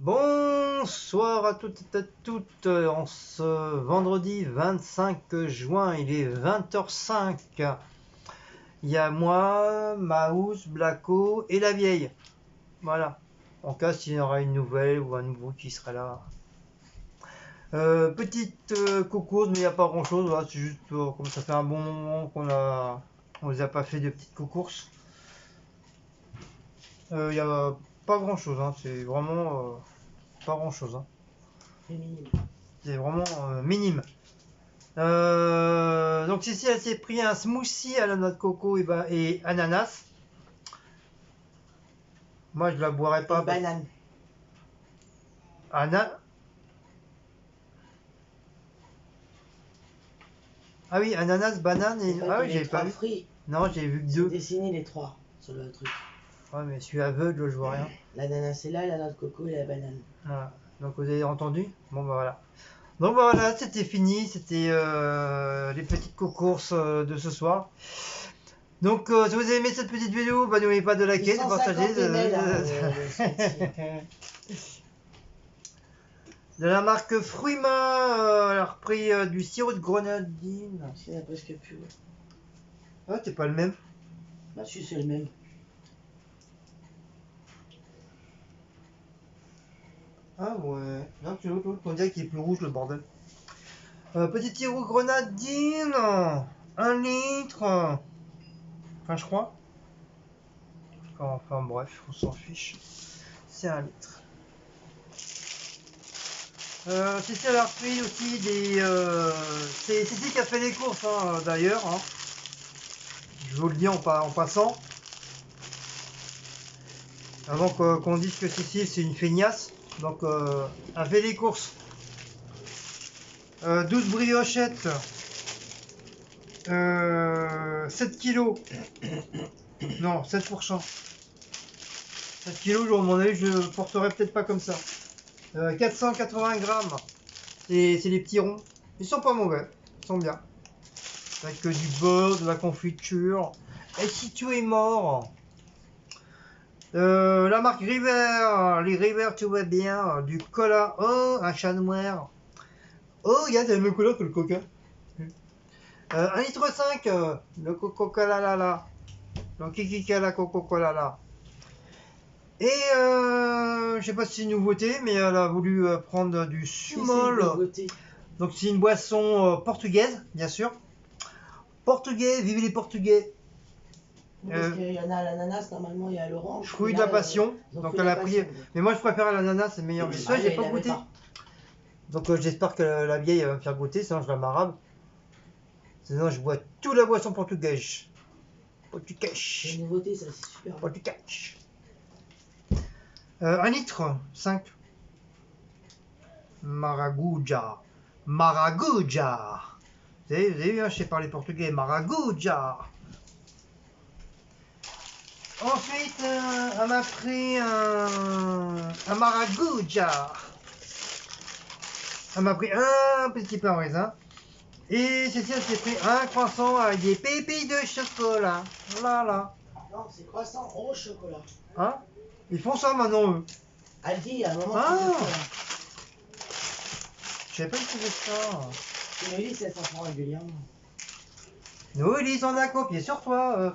Bonsoir à toutes et à toutes, en ce vendredi 25 juin, il est 20h05. Il y a moi, Maus, Blacko et la vieille. Voilà. En cas s'il y aura une nouvelle ou un nouveau qui sera là. Petite cocourse, mais il n'y a pas grand chose. Voilà, c'est juste comme ça fait un bon moment on les a pas fait de petites cocourses. Il n'y a pas grand chose, hein. C'est vraiment pas grand chose. Hein. C'est vraiment minime. Donc ici elle s'est pris un smoothie à la noix de coco et ananas. Moi je la boirais pas. Banane. Ah oui, ananas, banane et... Ah oui, j'ai pas vu. Fruits. Non, j'ai vu que deux. Dessiné les trois sur le truc. Ouais, mais je suis aveugle, je vois rien. L'ananas est là, la noix de coco et la banane. Voilà. Donc vous avez entendu? Bon bah voilà. Donc bah, voilà, c'était fini, c'était les petites courses de ce soir. Donc si vous avez aimé cette petite vidéo, bah, n'oubliez pas de liker, de partager. De la marque Fruima, elle a repris du sirop de grenadine. Il n'y en a presque plus. Ah, t'es pas le même. Bah si, c'est le même. Ah ouais. Non, tu l'autre, on dirait qu'il est plus rouge le bordel. Petit sirop grenadine, 1 litre. Enfin, je crois. Enfin bref, on s'en fiche. C'est 1 litre. Cici elle a repris aussi des... c'est Cici qui a fait les courses hein, d'ailleurs. Hein. Je vous le dis en passant. Avant qu'on dise que Cici c'est une feignasse. Donc elle fait les courses. 12 briochettes. 7 kilos. Non, 7%. 7 kilos, à mon avis, je porterai peut-être pas comme ça. 480 grammes. C'est les petits ronds. Ils sont pas mauvais. Ils sont bien. Avec du beurre, de la confiture. Et si tu es mort. La marque River. Les River, tu vois bien. Du cola. Oh, un chat noir. Oh, regarde, il y a le même couleur que le coca. 1,5 litre. Le Coca-Cola là. Donc Kikikala Coca-Cola là. Et je sais pas si c'est une nouveauté, mais elle a voulu prendre du Sumol. Donc c'est une boisson portugaise, bien sûr. Portugais, vive les Portugais. Parce qu'il y en a à l'ananas, normalement il y a l'orange. Fruit de la passion. Donc elle a pris. Mais moi je préfère l'ananas, c'est meilleur. Mais ça j'ai pas goûté. Donc j'espère que la vieille va me faire goûter, sinon je la marabe. Sinon je bois toute la boisson portugaise. C'est une nouveauté, ça c'est super. Portugaise. 1 litre, 5. Maraguja. Maraguja. Vous avez vu, hein, je sais parler portugais. Maraguja. Ensuite, elle m'a pris un maraguja. Elle m'a pris un petit pain au raisin. Et Cécile s'est pris un croissant avec des pépites de chocolat. Voilà. Non, c'est croissant au chocolat. Hein? Ils font ça maintenant, eux. Elle dit à un moment. Je savais pas qu'ils faisaient ça. Noélie, elle s'en prend régulièrement. Noélie, on a copié sur toi.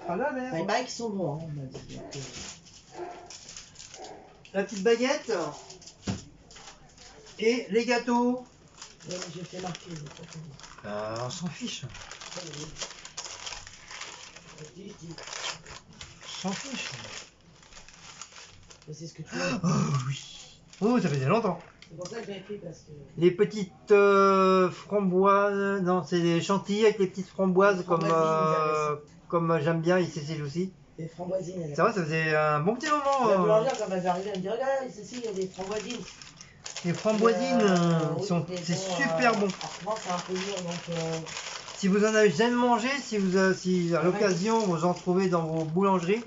Il paraît qu'ils sont bons, hein, on m'a dit. La petite baguette. Et les gâteaux. Ouais, mais j'ai fait marquer. On s'en fiche. On s'en fiche. C'est ce que tu veux. Oh oui. Oh, ça faisait longtemps. C'est pour ça que j'avais fait parce que... Les petites framboises, non, c'est des chantilly avec les petites framboises comme j'aime bien, il Cécile aussi. Des framboisines. C'est vrai, ça faisait un bon petit moment. La boulangère, quand elle va arriver, elle me dit regarde, Cécile, il y a des framboisines. Les framboisines, c'est super bon. Franchement, c'est un peu dur, donc... Si vous en avez jamais mangé, si à l'occasion vous en trouvez dans vos boulangeries,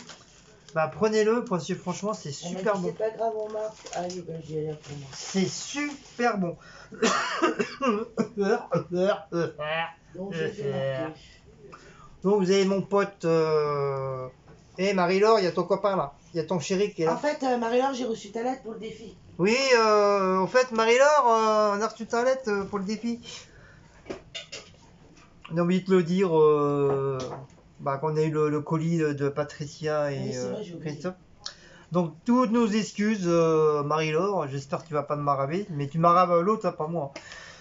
bah prenez-le parce que franchement c'est super bon. C'est pas grave, on marque. Allez, bah j'y allais pour moi. C'est super bon. Donc vous avez mon pote Eh Marie-Laure, il y a ton copain là. Il y a ton chéri qui est En là. fait, Marie-Laure, j'ai reçu ta lettre pour le défi. Oui, au fait, Marie-Laure, on a reçu ta lettre pour le défi. On a oublié de te le dire bah, qu'on a eu le colis de Patricia Oui, et c'est vrai, j'ai oublié. Christophe. Donc, toutes nos excuses, Marie-Laure. J'espère que tu vas pas me maraver. Mais tu maraves l'autre, là, pas moi.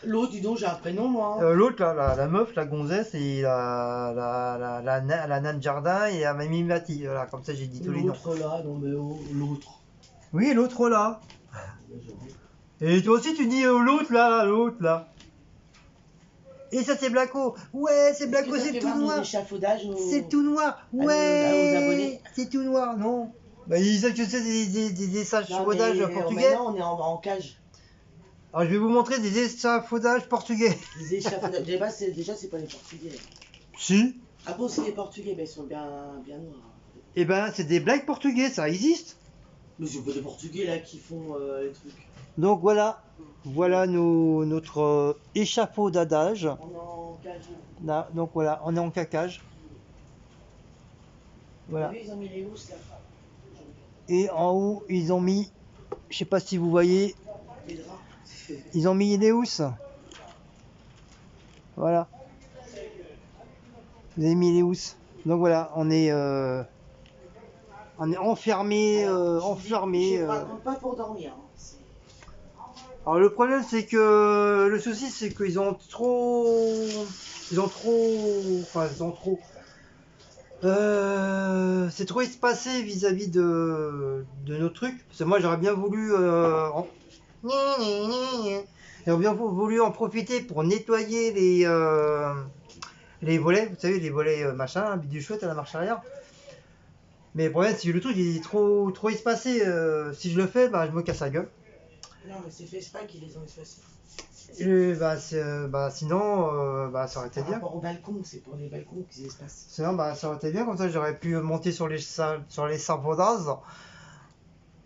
L'autre, dis donc, j'ai un prénom, moi. L'autre, là, la meuf, la gonzesse, et la naine jardin et la mamie Mati. Voilà, comme ça, j'ai dit tous les noms. L'autre là, non mais oh, l'autre. Oui, l'autre là. Et toi aussi, tu dis l'autre là, l'autre là. Et ça, c'est Blacko. Ouais, c'est Blacko, c'est tout noir. C'est tout noir. Ouais. Aux abonnés. C'est tout noir, non. Bah, ils savent que c'est des échafaudages portugais. Maintenant, on est en cage. Alors, je vais vous montrer des échafaudages portugais. Des échafaudages. Déjà, c'est pas les Portugais. Si. Ah bon, c'est les Portugais, mais ils sont bien noirs. Eh ben, c'est des blagues portugais, ça existe. Mais c'est pas des Portugais là qui font les trucs. Donc voilà, voilà notre échafaudage. On est en cage. Là, donc voilà, on est en cacage. Voilà. Ils ont mis les housses là. Et en haut, ils ont mis, je sais pas si vous voyez, Les draps. ils ont mis les housses. Voilà. Vous avez mis les housses. Donc voilà, on est enfermé, enfermé. Je raconte pas pour dormir. Hein. Alors le problème c'est que le souci c'est qu'ils ont trop, c'est trop espacé vis-à-vis de nos trucs. Parce que moi j'aurais bien voulu j'aurais bien voulu en profiter pour nettoyer les volets, vous savez les volets machin, bidule chouette à la marche arrière. Mais le problème c'est que le truc il est trop espacé. Si je le fais, bah je me casse la gueule. Non, mais c'est fait exprès qu'ils les ont espacés. Sinon, ça aurait été bien. Par rapport au balcon, c'est pour les balcons qu'ils espacent. Sinon, ça aurait été bien, comme ça j'aurais pu monter sur les sarpodas.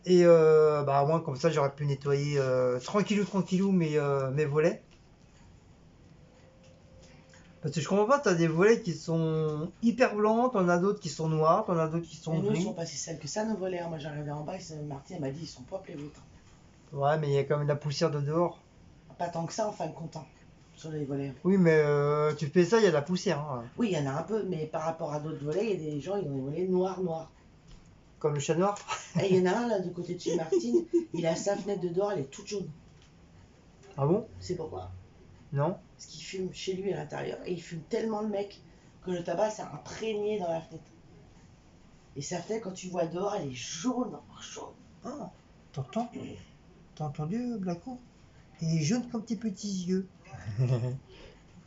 Et au moins, comme ça j'aurais pu nettoyer tranquillou mes volets. Parce que je comprends pas, t'as des volets qui sont hyper blancs, t'en as d'autres qui sont noirs, t'en as d'autres qui sont Et nous, ils gris. sont pas si sales que ça, nos volets. Moi, j'arrivais en bas et Martine elle m'a dit ils sont propres les vôtres. Ouais, mais il y a quand même de la poussière de dehors. Pas tant que ça, en fin de compte, hein, sur les volets. Oui, mais tu fais ça, il y a de la poussière. Hein. Oui, il y en a un peu, mais par rapport à d'autres volets, il y a des gens, ils ont des volets noirs. Comme le chat noir. Et il y en a un là, du côté de chez Martine, il a sa fenêtre de dehors, elle est toute jaune. Ah bon? C'est pourquoi? Non. Parce qu'il fume chez lui à l'intérieur, et il fume tellement le mec que le tabac s'est imprégné dans la fenêtre. Et sa fenêtre, quand tu vois dehors, elle est jaune. Ah, t'entends? T'as entendu, Blacko? Il est jaune comme tes petits yeux.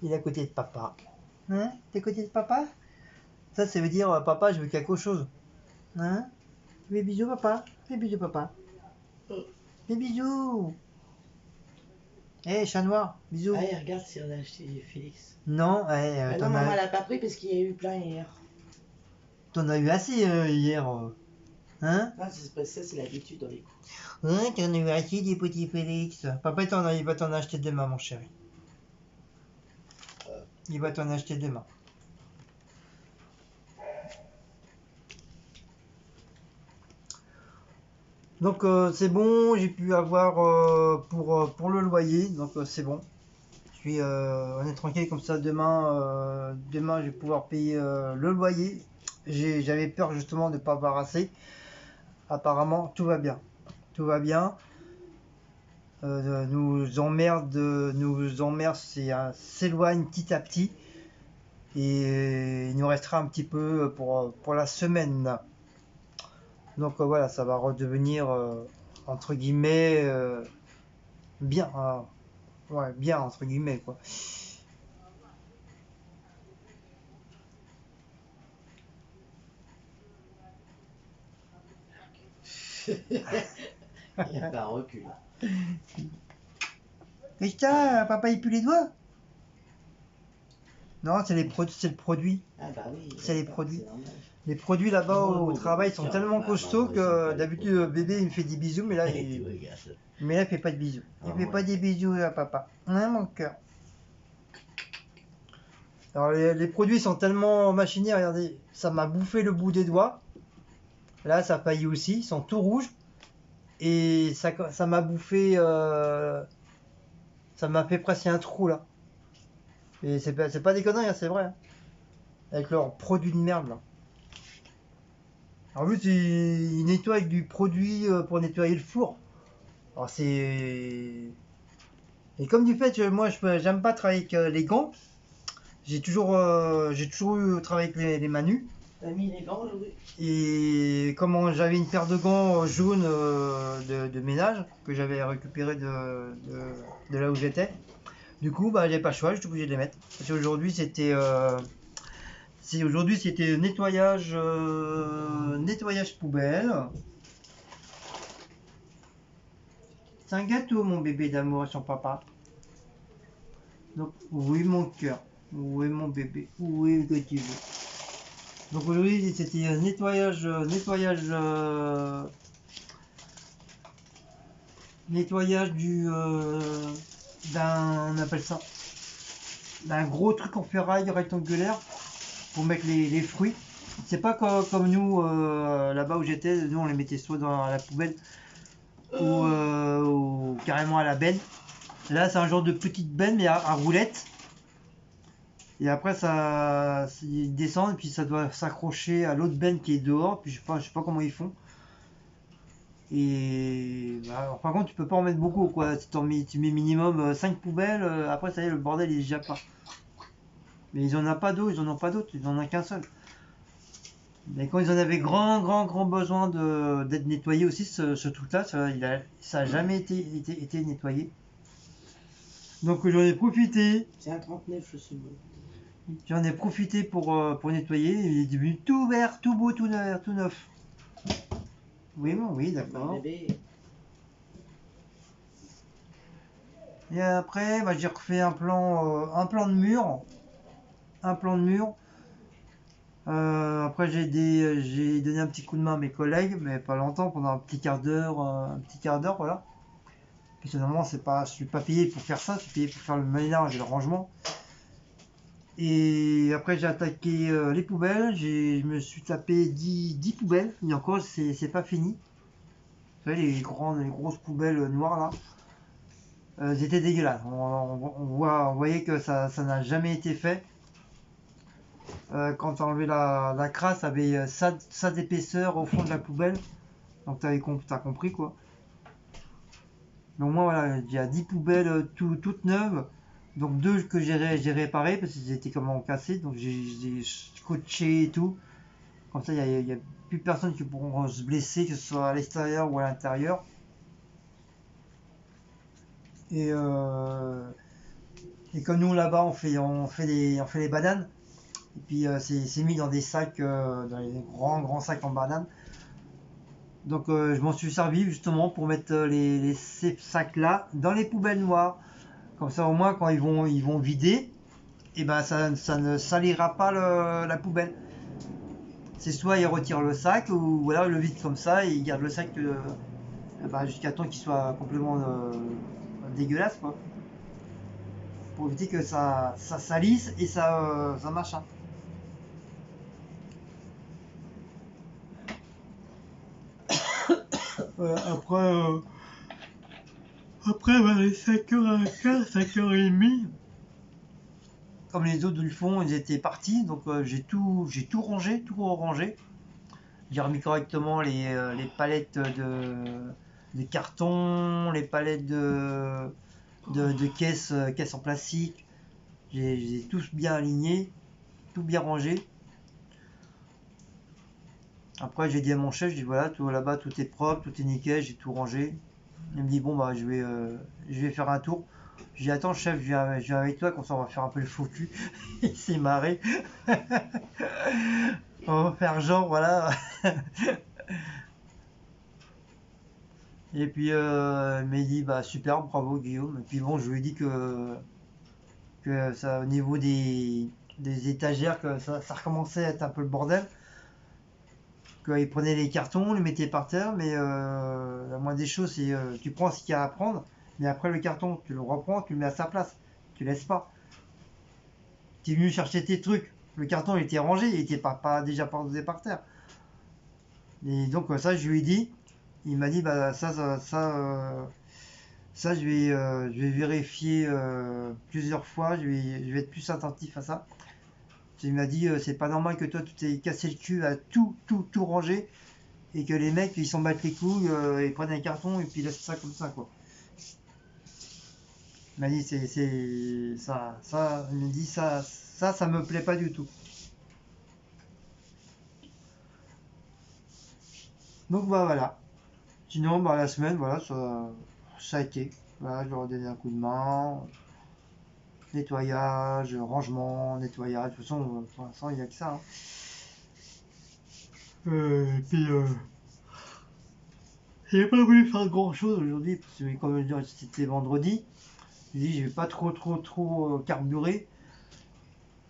Il est à côté de papa. Hein? T'es à côté de papa? Ça veut dire, papa, je veux quelque chose. Hein? Fais bisous, papa. Fais bisous, papa. Fais bisous. Eh, chat noir, bisous. Allez, regarde si on a acheté du Félix. Non, non, maman, elle a pas pris parce qu'il y a eu plein hier. T'en as eu assez hier. Hein? Ah, c'est l'habitude dans les courses. Ouais, t'en as eu assez des petits Félix. Papa, il va t'en acheter demain, mon chéri. Il va t'en acheter demain. Donc c'est bon, j'ai pu avoir pour le loyer, donc c'est bon. On est tranquille comme ça. Demain, je vais pouvoir payer le loyer. J'avais peur justement de ne pas avoir assez. Apparemment, tout va bien. Tout va bien. Nous emmerde s'éloigne petit à petit. Et il nous restera un petit peu pour la semaine. Donc voilà, ça va redevenir entre guillemets bien. Ouais, bien entre guillemets quoi. Il n'y a pas un recul. Qu'est-ce que t'as, papa il pue les doigts? Non, c'est le produit. Ah bah oui. C'est les produits. Les produits là-bas au travail sont tellement costauds que d'habitude bébé il me fait des bisous, mais là il fait pas de bisous. Il fait pas des bisous à papa. Hein, mon cœur. Alors les produits sont tellement machinés, regardez, ça m'a bouffé le bout des doigts. Là, ça faillit aussi, ils sont tout rouges. Et ça m'a bouffé, ça m'a fait presque un trou là. Et c'est pas des conneries, hein, c'est vrai, hein. Avec leurs produits de merde là. En plus, ils nettoient avec du produit pour nettoyer le four. Alors c'est. Et comme du fait, moi, j'aime pas travailler avec les gants. J'ai toujours eu travaillé avec les manus. T'as mis les gants, Louis? Et comme j'avais une paire de gants jaunes de ménage que j'avais récupéré de là où j'étais, du coup, bah, j'avais pas le choix, j'étais obligé de les mettre. Parce qu'aujourd'hui, aujourd'hui, c'était nettoyage poubelle. C'est un gâteau, mon bébé d'amour et son papa. Donc, oui, mon cœur. Oui, mon bébé. Oui, que tu veux. Donc aujourd'hui, c'était un nettoyage on appelle ça, d'un gros truc en ferraille rectangulaire pour mettre les fruits. C'est pas comme nous là-bas où j'étais, nous on les mettait soit dans la poubelle ou carrément à la benne. Là, c'est un genre de petite benne mais à roulette. Et après, ils descendent et puis ça doit s'accrocher à l'autre benne qui est dehors. Puis je sais pas comment ils font. Et bah, par contre, tu peux pas en mettre beaucoup, quoi. Tu mets minimum 5 poubelles, après ça y est, le bordel il est déjà pas. Mais ils en ont pas d'autres, ils en ont qu'un seul. Mais quand ils en avaient grand besoin d'être nettoyé aussi, ce truc-là, ça a jamais été nettoyé. Donc j'en ai profité. C'est un 39 le symbole. J'en ai profité pour nettoyer. Il est devenu tout vert, tout beau, tout neuf. Oui, bon, oui, d'accord. Bébé. Et après, bah, j'ai refait un plan de mur. Un plan de mur. Après, j'ai donné un petit coup de main à mes collègues, mais pas longtemps, pendant un petit quart d'heure, voilà. Parce que normalement, je suis pas payé pour faire ça, je suis payé pour faire le ménage et le rangement. Et après, j'ai attaqué les poubelles, je me suis tapé 10 poubelles, et encore, c'est pas fini. Vous savez, les grosses poubelles noires là. Elles étaient dégueulasses. On voyait que ça n'a jamais été fait. Quand on enlevé la crasse, ça avait ça d'épaisseur au fond de la poubelle. Donc t'as compris quoi. Donc moi voilà, il y a 10 poubelles toutes neuves. Donc deux que j'ai réparées parce qu'ils étaient comment cassés. Donc j'ai scotché et tout. Comme ça il y a plus personne qui pourront se blesser, que ce soit à l'extérieur ou à l'intérieur. Et, euh, et comme nous là-bas on fait les bananes. Et puis c'est mis dans des sacs, dans les grands sacs en bananes. Donc je m'en suis servi justement pour mettre ces sacs là dans les poubelles noires. Comme ça au moins quand ils vont vider, et ben ça ne salira pas la poubelle. C'est soit ils retirent le sac ou voilà, le vide comme ça et ils gardent le sac jusqu'à temps qu'il soit complètement dégueulasse quoi. Pour éviter que ça salisse et ça machin. Après, vers les 5h15, 5h30, comme les autres le font, ils étaient partis, donc j'ai tout rangé, tout rangé. J'ai remis correctement les palettes de carton, les palettes de caisses en plastique. J'ai tous bien alignés, tout bien rangé. Après j'ai dit à mon chef, je dis voilà, tout là-bas tout est propre, tout est nickel, j'ai tout rangé. Il me dit bon bah je vais faire un tour. Je dis attends chef, je viens avec toi, comme ça on va faire un peu le faux cul. Il s'est marré. On va faire genre voilà. Et puis il m'a dit bah super, bravo Guillaume. Et puis bon je lui ai dit que ça au niveau des étagères que ça recommençait à être un peu le bordel. Qu'il prenait les cartons, les mettait par terre, mais la moindre des choses c'est tu prends ce qu'il y a à prendre, mais après le carton tu le reprends, tu le mets à sa place, tu laisses pas. Tu es venu chercher tes trucs, le carton il était rangé, il était déjà pas posé par terre. Et donc ça, je lui ai dit. Il m'a dit, bah ça, je vais vérifier plusieurs fois. Je vais être plus attentif à ça. Il m'a dit, c'est pas normal que toi, tu t'es cassé le cul à tout ranger et que les mecs, ils s'en battent les couilles, ils prennent un carton et puis ils laissent ça comme ça, quoi. Il m'a dit, il m'a dit, ça me plaît pas du tout. Donc, bah voilà. Sinon, bah la semaine, voilà, ça a été. Voilà, je leur ai donné un coup de main. Nettoyage, rangement, nettoyage. De toute façon, pour l'instant, il n'y a que ça, hein. Et puis, j'ai pas voulu faire grand chose aujourd'hui, parce que comme c'était vendredi, j'ai dit, je vais pas trop carburer.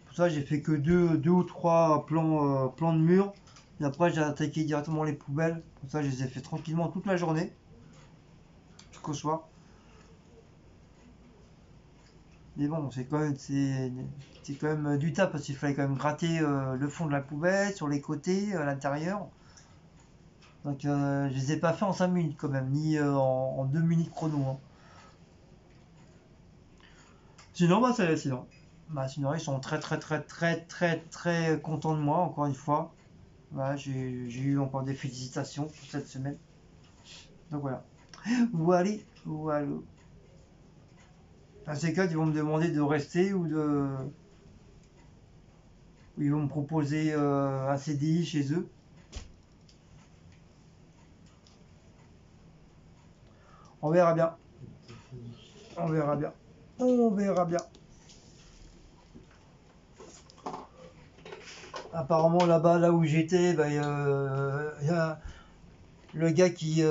Pour ça, j'ai fait que deux ou trois plans de mur. Et après, j'ai attaqué directement les poubelles. Pour ça, je les ai fait tranquillement toute la journée, jusqu'au soir. Mais bon, c'est quand même du taf parce qu'il fallait quand même gratter le fond de la poubelle, sur les côtés, à l'intérieur. Donc je les ai pas fait en 5 minutes quand même, ni en 2 minutes chrono, hein. Sinon, bah sinon. Bah, sinon, ils sont très contents de moi, encore une fois. Voilà, j'ai eu encore des félicitations pour cette semaine. Donc voilà. Voilà, voilà. À ces cas, ils vont me demander de rester ou ils vont me proposer un CDI chez eux. On verra bien. On verra bien. On verra bien. Apparemment là-bas, là où j'étais, bah, y a le gars qui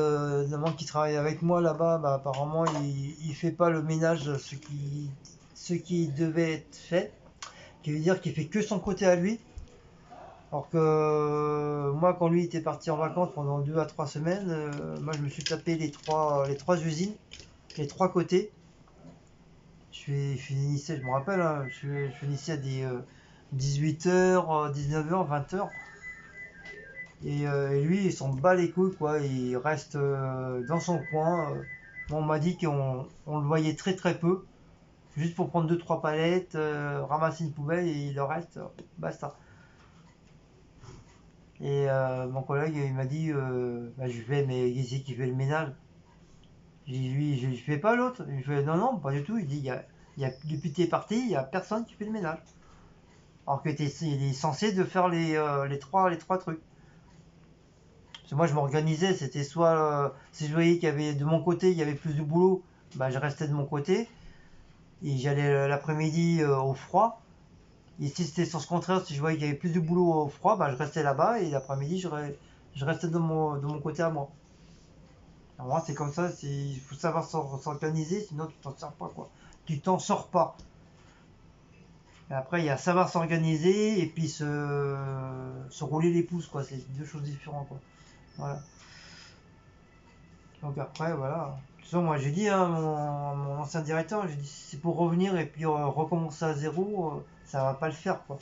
travaille avec moi là-bas, bah, apparemment il fait pas le ménage ce qui devait être fait. Qui veut dire qu'il fait que son côté à lui. Alors que moi, quand lui était parti en vacances pendant 2 à 3 semaines, moi je me suis tapé les trois usines, les trois côtés. Je finissais, je me rappelle, hein, je finissais à des 18h, 19h, 20h. Et lui, il s'en bat les couilles, quoi. Il reste dans son coin. Moi, on m'a dit on le voyait très peu. Juste pour prendre deux trois palettes, ramasser une poubelle et le reste, basta. Et mon collègue, il m'a dit, bah, je fais, mais qui c'est qui fait le ménage? J'ai dit, lui, je fais pas l'autre. Il fait, non, pas du tout. Il dit, depuis que t'es parti, il y a personne qui fait le ménage. Alors que il est censé de faire les trois trucs. Parce que moi, je m'organisais, c'était soit, si je voyais qu'il y avait de mon côté, il y avait plus de boulot, bah, je restais de mon côté. Et j'allais l'après-midi au froid. Et si c'était sur ce contraire, si je voyais qu'il y avait plus de boulot au froid, bah, je restais là-bas et l'après-midi, je restais de mon côté à moi. Alors moi, c'est comme ça, il faut savoir s'organiser, sinon tu t'en sors pas, quoi. Tu t'en sors pas. Et après, il y a savoir s'organiser et puis se rouler les pouces, quoi. C'est deux choses différentes, quoi. Voilà. Donc après, voilà. De toute façon, moi, j'ai dit à mon ancien directeur, j'ai dit, si c'est pour revenir et puis recommencer à zéro, ça va pas le faire, quoi.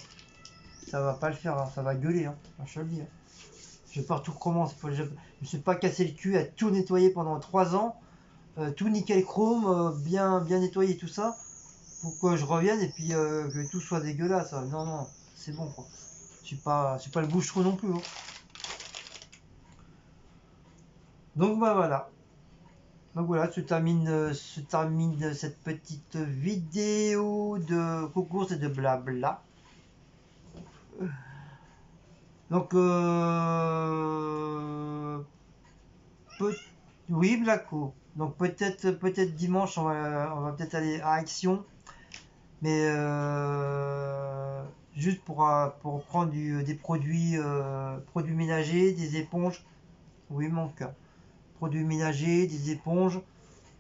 Ça va pas le faire, hein, ça va gueuler, hein. Je te le dis, hein. Je vais pas tout recommencer. Je me suis pas cassé le cul à tout nettoyer pendant 3 ans, tout nickel chrome, bien nettoyé tout ça, pour que je revienne et puis que tout soit dégueulasse. Non, c'est bon, quoi. Je suis pas le bouche-trou non plus, hein. Donc bah voilà. Donc voilà, se termine cette petite vidéo de concours et de blabla. Donc peut- oui, Blacko. Donc peut-être dimanche on va peut-être aller à Action, mais juste pour prendre des produits ménagers, des éponges. Oui, mon cœur. Produits ménagers, des éponges,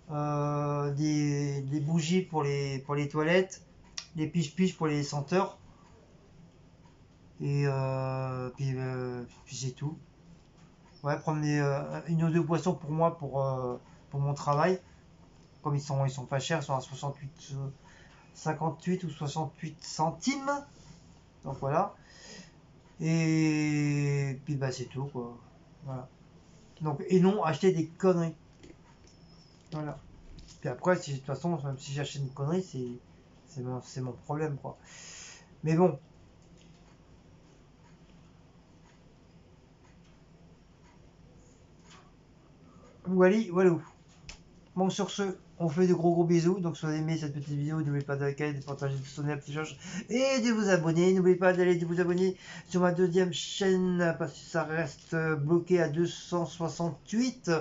des bougies pour les toilettes, des piche-piche pour les senteurs. Et puis c'est tout. Ouais, prendre une ou deux boissons pour moi pour mon travail. Comme ils sont pas chers, ils sont à 58 ou 68 centimes. Donc voilà. Et puis bah c'est tout, quoi. Voilà. Donc, et non acheter des conneries. Voilà. Puis après, si, de toute façon, même si j'achète une connerie, c'est mon problème, quoi. Mais bon, voilà. Bon, sur ce, on fait de gros bisous. Donc, si vous avez aimé cette petite vidéo, n'oubliez pas de liker, de partager, de sonner la petite cloche et de vous abonner. N'oubliez pas d'aller de vous abonner sur ma deuxième chaîne parce que ça reste bloqué à 268.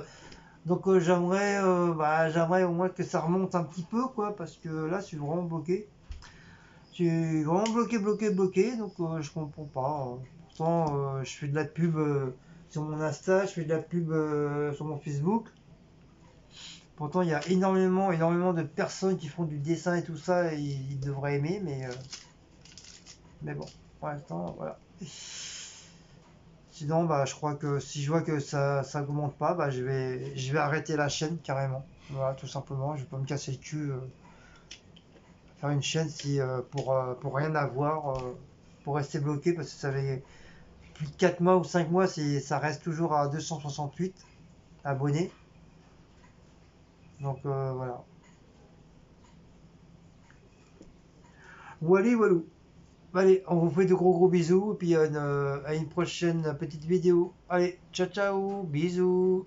Donc, j'aimerais au moins que ça remonte un petit peu, quoi, parce que là, je suis vraiment bloqué. Je suis vraiment bloqué. Donc, je comprends pas. Pourtant, je fais de la pub sur mon Insta, je fais de la pub sur mon Facebook. Pourtant, il y a énormément de personnes qui font du dessin et tout ça, et ils devraient aimer, mais bon, pour l'instant, voilà. Sinon, bah, je crois que si je vois que ça augmente pas, bah, je vais arrêter la chaîne carrément. Voilà, tout simplement. Je vais pas me casser le cul, faire une chaîne si, pour rien avoir, pour rester bloqué, parce que ça fait plus de 4 mois ou 5 mois, ça reste toujours à 268 abonnés. Donc voilà. Voilà. Allez, on vous fait de gros bisous et puis à une prochaine petite vidéo. Allez, ciao bisous.